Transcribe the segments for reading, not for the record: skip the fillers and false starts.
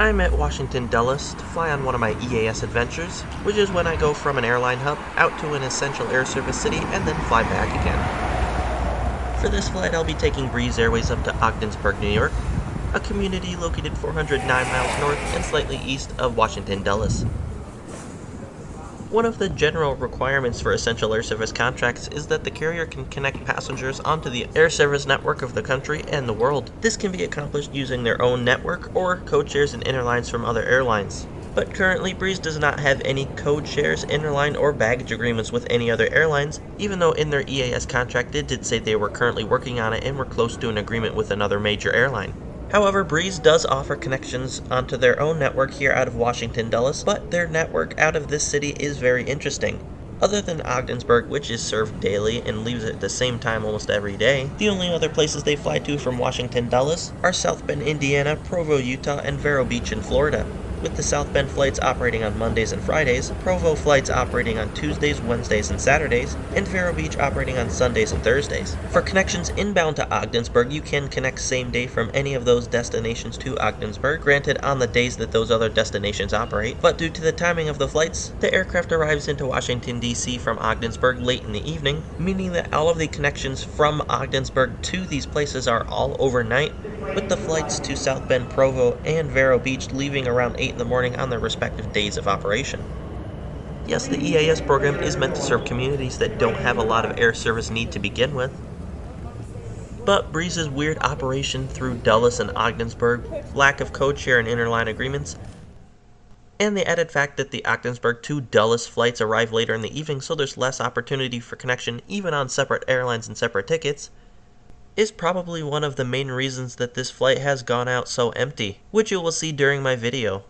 I'm at Washington Dulles to fly on one of my EAS Adventures, which is when I go from an airline hub out to an essential air service city and then fly back again. For this flight, I'll be taking Breeze Airways up to Ogdensburg, New York, a community located 409 miles north and slightly east of Washington Dulles. One of the general requirements for essential air service contracts is that the carrier can connect passengers onto the air service network of the country and the world. This can be accomplished using their own network or code shares and interlines from other airlines. But currently, Breeze does not have any code shares, interline, or baggage agreements with any other airlines, even though in their EAS contract it did say they were currently working on it and were close to an agreement with another major airline. However, Breeze does offer connections onto their own network here out of Washington Dulles, but their network out of this city is very interesting. Other than Ogdensburg, which is served daily and leaves at the same time almost every day, the only other places they fly to from Washington Dulles are South Bend, Indiana, Provo, Utah, and Vero Beach in Florida. With the South Bend flights operating on Mondays and Fridays, Provo flights operating on Tuesdays, Wednesdays, and Saturdays, and Vero Beach operating on Sundays and Thursdays. For connections inbound to Ogdensburg, you can connect same day from any of those destinations to Ogdensburg, granted on the days that those other destinations operate, but due to the timing of the flights, the aircraft arrives into Washington, D.C. from Ogdensburg late in the evening, meaning that all of the connections from Ogdensburg to these places are all overnight, with the flights to South Bend, Provo, and Vero Beach leaving around 8 in the morning on their respective days of operation. Yes, the EAS program is meant to serve communities that don't have a lot of air service need to begin with. But Breeze's weird operation through Dulles and Ogdensburg, lack of code share and interline agreements, and the added fact that the Ogdensburg to Dulles flights arrive later in the evening so there's less opportunity for connection even on separate airlines and separate tickets, is probably one of the main reasons that this flight has gone out so empty, which you will see during my video.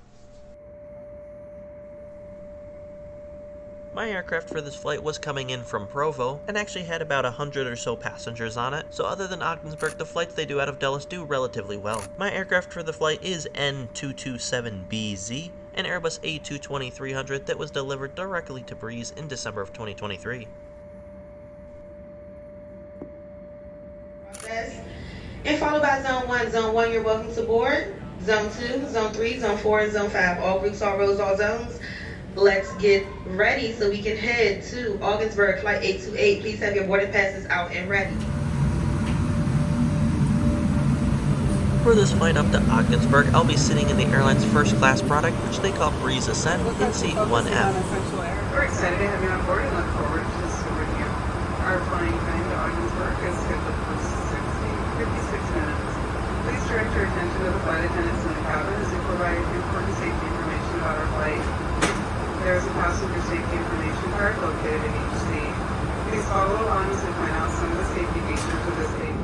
My aircraft for this flight was coming in from Provo, and actually had about 100 or so passengers on it, so other than Ogdensburg, the flights they do out of Dulles do relatively well. My aircraft for the flight is N227BZ, an Airbus A220-300 that was delivered directly to Breeze in December of 2023. And followed by Zone 1. Zone 1, you're welcome to board. Zone 2, Zone 3, Zone 4, and Zone 5. All routes, all roads, all zones. Let's get ready so we can head to Ogdensburg, Flight 828. Please have your boarding passes out and ready. For this flight up to Ogdensburg, I'll be sitting in the airline's first class product, which they call Breeze Ascent, in seat 1F. We're excited to have you on board and look forward to serving you. Our flying time to Ogdensburg is scheduled for 56 minutes. Please direct your attention to the flight attendants in the cabin as they provide important safety information about our flight. There is a passenger safety information card located in each seat. Please follow along as we point out some of the safety features of this page.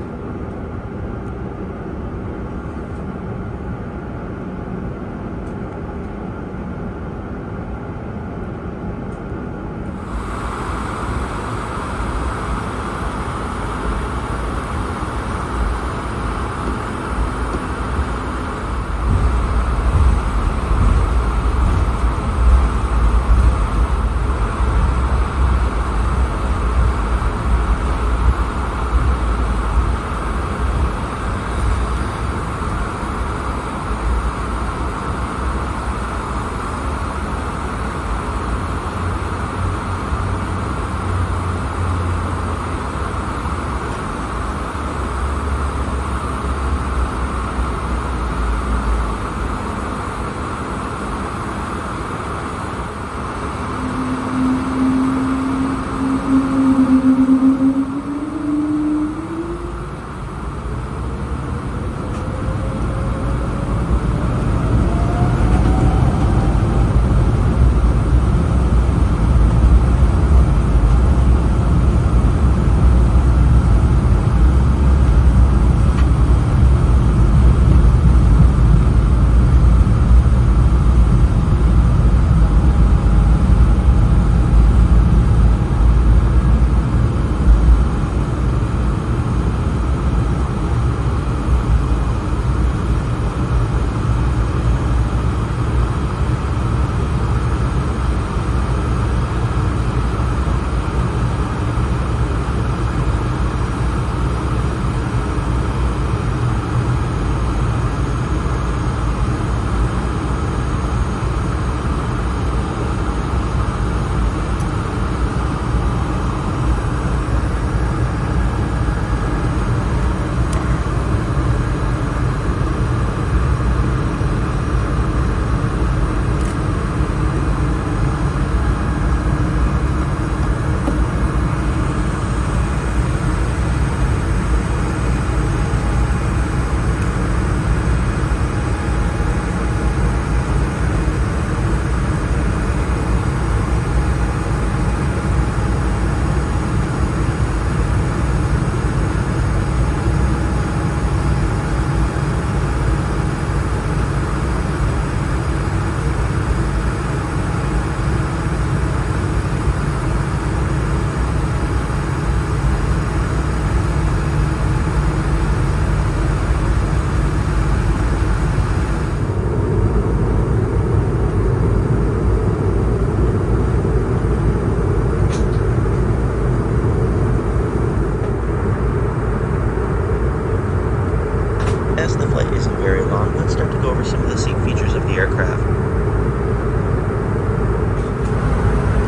flight isn't very long, let's start to go over some of the seat features of the aircraft.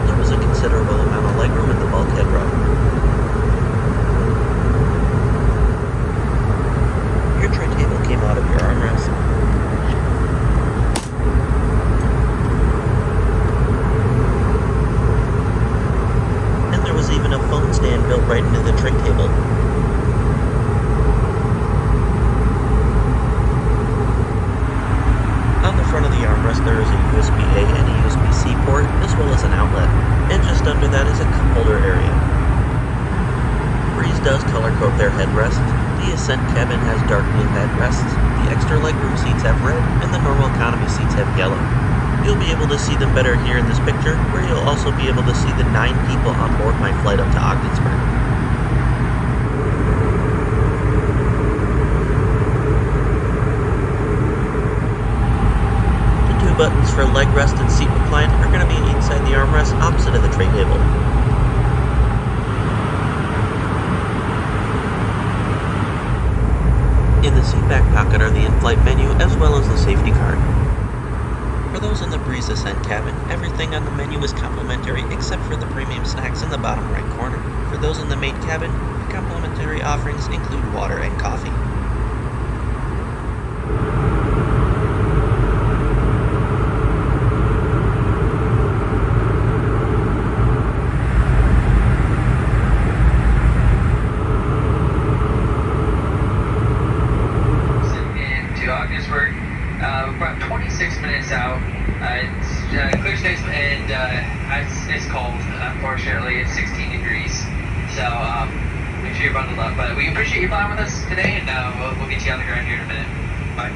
There was a considerable amount of legroom in the bulkhead row. Your tray table came out of your armrest. And there was even a phone stand built right into the tray table. On the front of the armrest there is a USB-A and a USB-C port, as well as an outlet, and just under that is a cup holder area. Breeze does color code their headrest. The Ascent cabin has dark blue headrests, the extra legroom seats have red, and the normal economy seats have yellow. You'll be able to see them better here in this picture, where you'll also be able to see the 9 people on board my flight up to Ogdensburg. Buttons for leg rest and seat recline are going to be inside the armrest opposite of the tray table. In the seat back pocket are the in-flight menu as well as the safety card. For those in the Breeze Ascent cabin, everything on the menu is complimentary except for the premium snacks in the bottom right corner. For those in the main cabin, complimentary offerings include water and coffee. About 26 minutes out. It's clear skies and it's cold. Unfortunately, it's 16 degrees. So make sure you're bundled up. But we appreciate you flying with us today, and we'll get you on the ground here in a minute. Bye.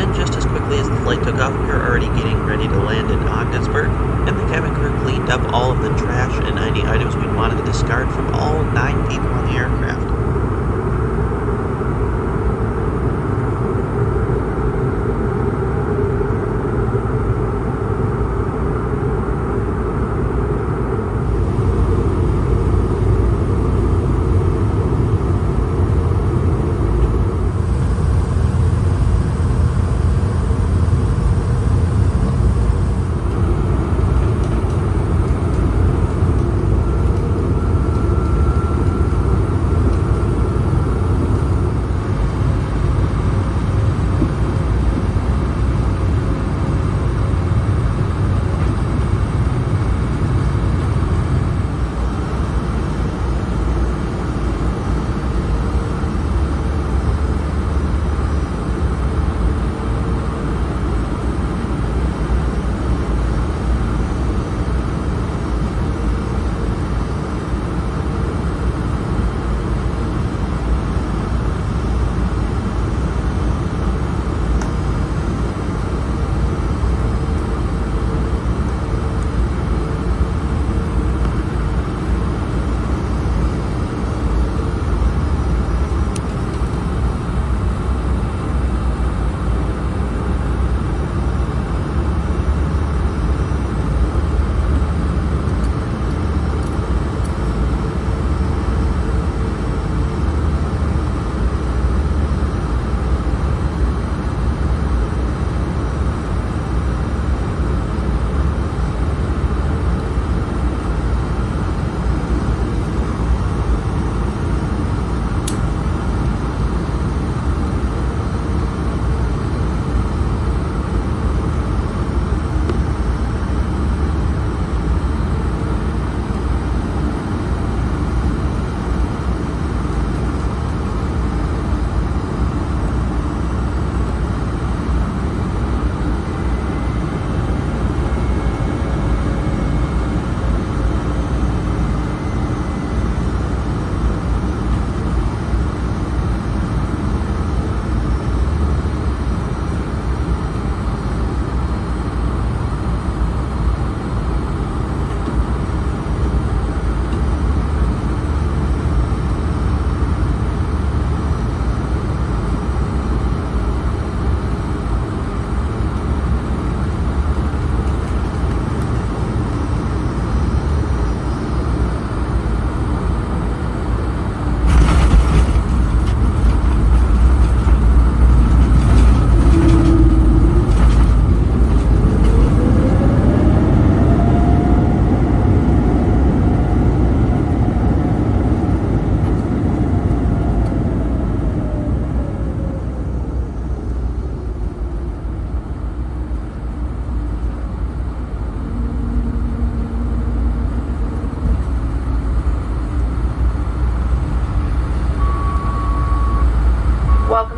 And just as quickly as the flight took off, we were already getting ready to land in Ogdensburg, and the cabin crew cleaned up all of the trash and any items we'd wanted to discard from all 9 people on the aircraft.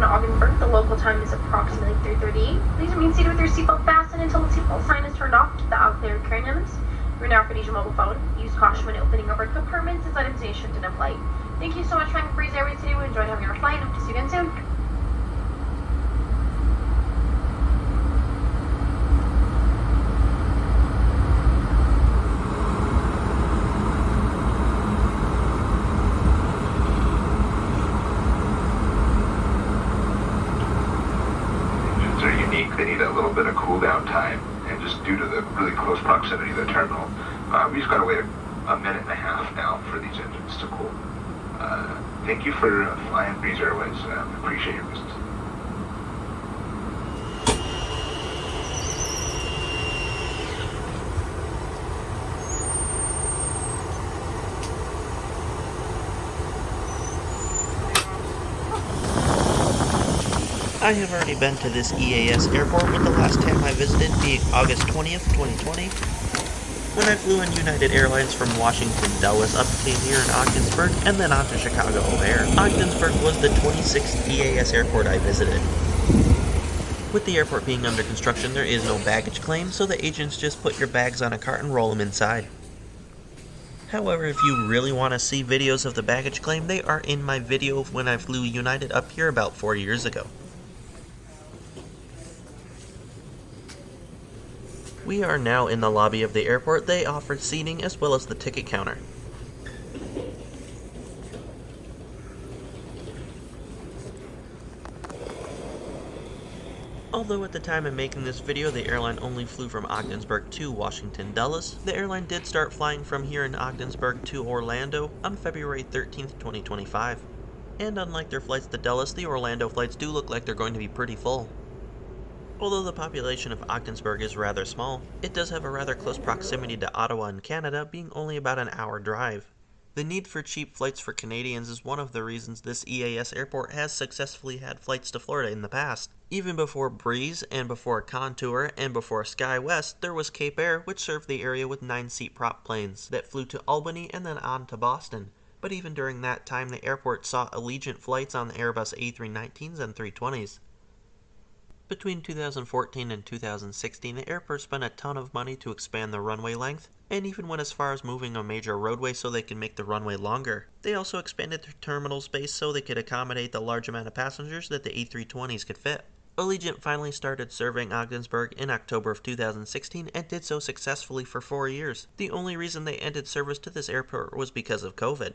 to Ogdensburg. The local time is approximately 3:38. Please remain seated with your seatbelt fastened until the seatbelt sign is turned off. Keep the out clear carrying items. We're now for your mobile phone. Use caution when opening over compartments as items may shift in flight. Thank you so much for flying Breeze Airways today. We enjoyed having our flight. Hope to see you again soon. They need a little bit of cool down time, and just due to the really close proximity of the terminal, we just got to wait a minute and a half now for these engines to cool. Thank you for flying Breeze Airways. Appreciate your business. I have already been to this EAS airport, with the last time I visited being August 20th, 2020, when I flew in United Airlines from Washington Dulles up to here in Ogdensburg, and then on to Chicago O'Hare. Ogdensburg was the 26th EAS airport I visited. With the airport being under construction, there is no baggage claim, so the agents just put your bags on a cart and roll them inside. However, if you really want to see videos of the baggage claim, they are in my video of when I flew United up here about 4 years ago. We are now in the lobby of the airport. They offer seating as well as the ticket counter. Although at the time of making this video, the airline only flew from Ogdensburg to Washington Dulles, the airline did start flying from here in Ogdensburg to Orlando on February 13th, 2025. And unlike their flights to Dulles, the Orlando flights do look like they're going to be pretty full. Although the population of Ogdensburg is rather small, it does have a rather close proximity to Ottawa in Canada, being only about an hour drive. The need for cheap flights for Canadians is one of the reasons this EAS airport has successfully had flights to Florida in the past. Even before Breeze, and before Contour, and before SkyWest, there was Cape Air, which served the area with 9-seat prop planes that flew to Albany and then on to Boston. But even during that time, the airport saw Allegiant flights on the Airbus A319s and 320s. Between 2014 and 2016, the airport spent a ton of money to expand the runway length, and even went as far as moving a major roadway so they could make the runway longer. They also expanded their terminal space so they could accommodate the large amount of passengers that the A320s could fit. Allegiant finally started serving Ogdensburg in October of 2016 and did so successfully for 4 years. The only reason they ended service to this airport was because of COVID.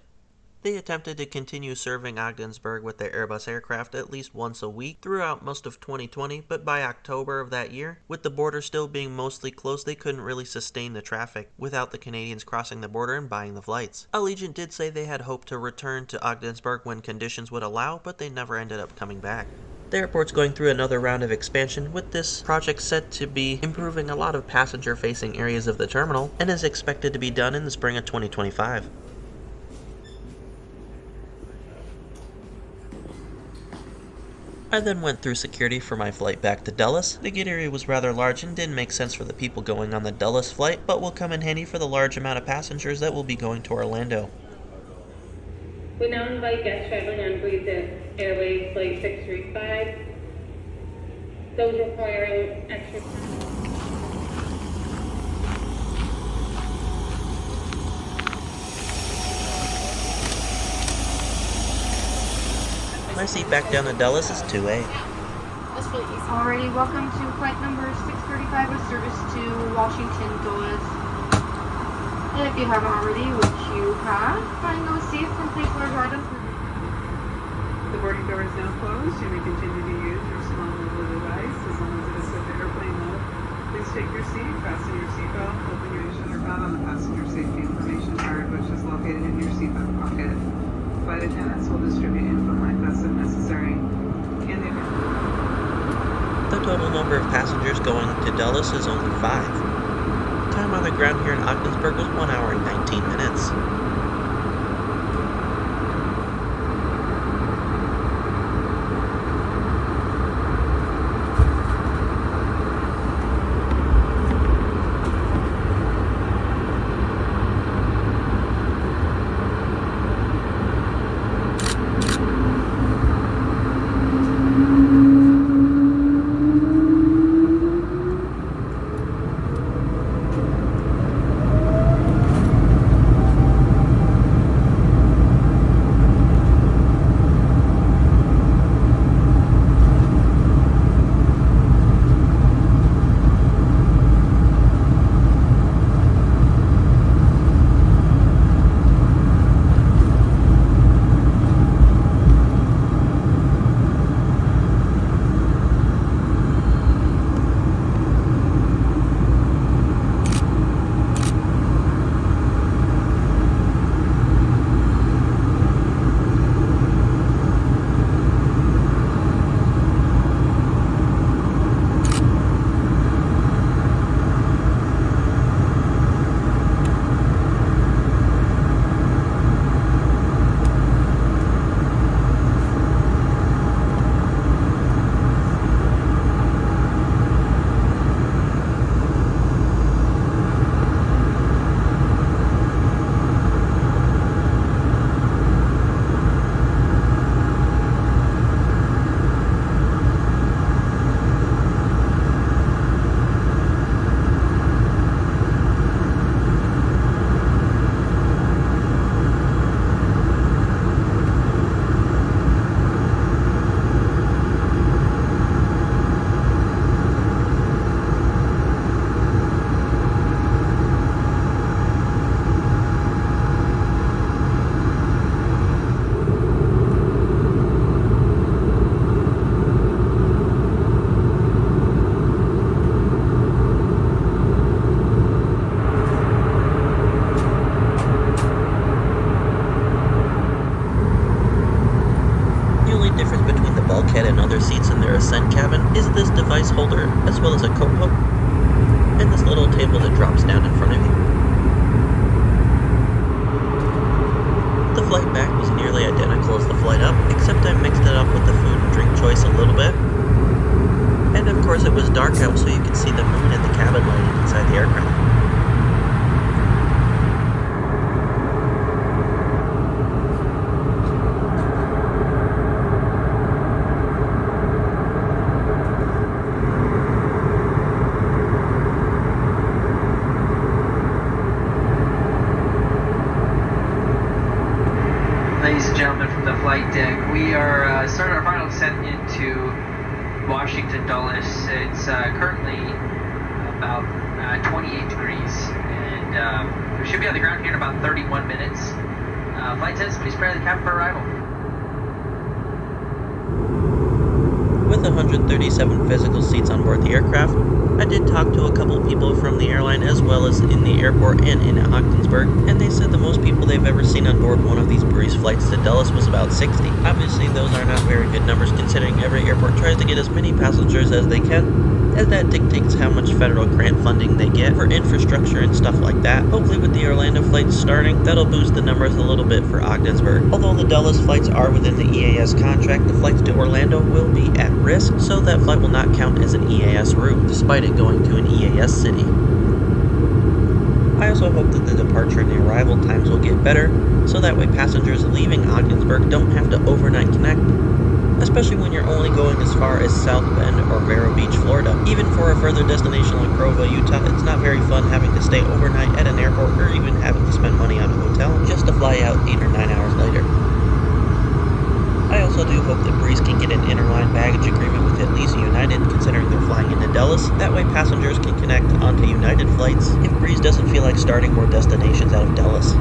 They attempted to continue serving Ogdensburg with their Airbus aircraft at least once a week throughout most of 2020, but by October of that year, with the border still being mostly closed, they couldn't really sustain the traffic without the Canadians crossing the border and buying the flights. Allegiant did say they had hoped to return to Ogdensburg when conditions would allow, but they never ended up coming back. The airport's going through another round of expansion, with this project set to be improving a lot of passenger-facing areas of the terminal, and is expected to be done in the spring of 2025. I then went through security for my flight back to Dulles. The gate area was rather large and didn't make sense for the people going on the Dulles flight, but will come in handy for the large amount of passengers that will be going to Orlando. We now invite guests traveling on Breeze Airways Flight 635. Those requiring extra time. My seat back down to Dulles is 2A. Alrighty, welcome to flight number 635 with service to Washington Dulles. And if you haven't already, which you have, find those seats and place large items. The boarding door is now closed. You may continue to use your small mobile device as long as it is set to airplane mode. Please take your seat, fasten your seatbelt, open your shutter valve on the passenger safety information card, which is located in your seatbelt pocket. Flight attendants will distribute info like this if necessary. In the event. The total number of passengers going to Dulles is only 5. Time on the ground here in Ogdensburg was 1 hour and 19 minutes. seats in their Ascent cabin is this device holder, as well as a coat hook, and this little table that drops down in front of you. The flight back was nearly identical as the flight up, except I mixed it up with the food and drink choice a little bit. And of course it was dark out, so you could see the moon and the cabin lighting inside the aircraft. Ladies and gentlemen from the flight deck, we are starting our final descent into Washington Dulles. It's currently about 28 degrees, and we should be on the ground here in about 31 minutes. Flight attendants, please prepare the cabin for arrival. With 137 physical seats on board the aircraft, I did talk to a couple of people from the airline as well as in the airport and in Ogdensburg, and they said the most people they've ever seen on board one of these breeze flights to Dulles was about 60. Obviously those are not very good numbers considering every airport tries to get as many passengers as they can, as that dictates how much federal grant funding they get for infrastructure and stuff like that. Hopefully with the Orlando flights starting, that'll boost the numbers a little bit for Ogdensburg. Although the Dulles flights are within the EAS contract, the flights to Orlando will be at risk, so that flight will not count as an EAS route, despite it going to an EAS city. I also hope that the departure and the arrival times will get better, so that way passengers leaving Ogdensburg don't have to overnight connect, especially when you're only going as far as South Bend or Vero Beach, Florida. Even for a further destination like Provo, Utah, it's not very fun having to stay overnight at an airport or even having to spend money on a hotel just to fly out 8 or 9 hours later. I also do hope that Breeze can get an interline baggage agreement with at least United, considering they're flying into Dulles. That way passengers can connect onto United flights if Breeze doesn't feel like starting more destinations out of Dulles.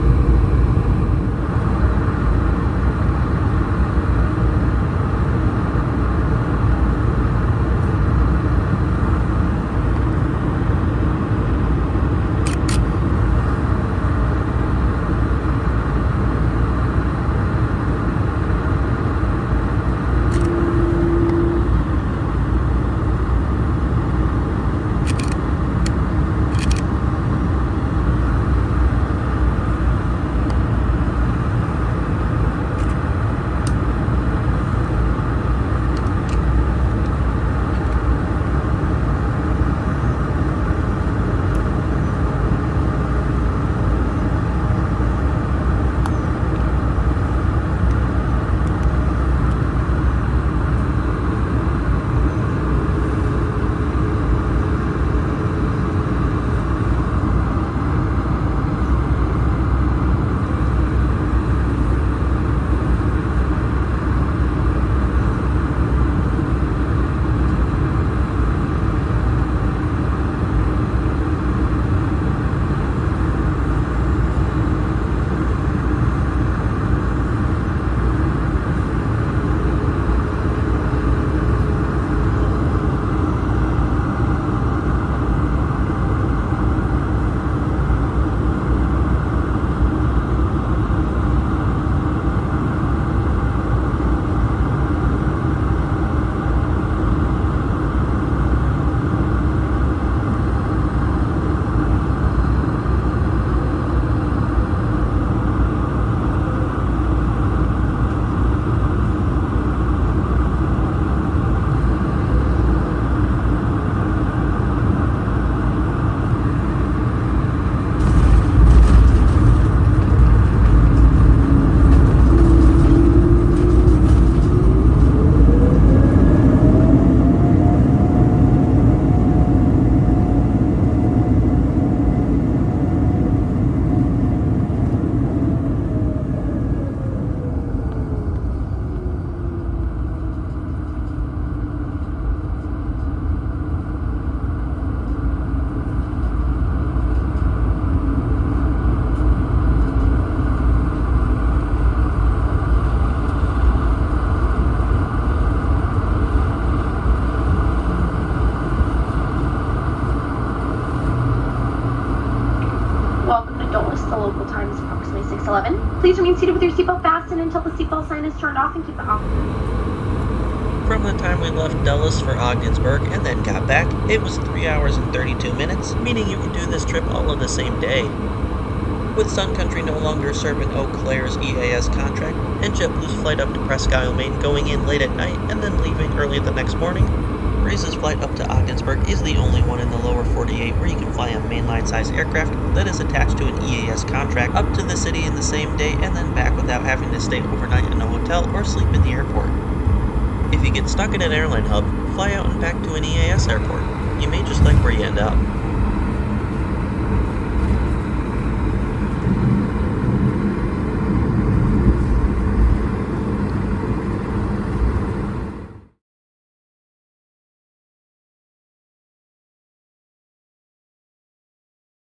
Please remain seated with your seatbelt fastened until the seatbelt sign is turned off and keep it off. From the time we left Dulles for Ogdensburg and then got back, it was 3 hours and 32 minutes, meaning you could do this trip all in the same day. With Sun Country no longer serving Eau Claire's EAS contract, and JetBlue's flight up to Presque Isle, Maine going in late at night and then leaving early the next morning, Breeze's flight up to Ogdensburg is the only one in the lower 48 where you can fly a mainline-sized aircraft that is attached to an EAS contract up to the city in the same day and then back without having to stay overnight in a hotel or sleep in the airport. If you get stuck in an airline hub, fly out and back to an EAS airport. You may just like where you end up.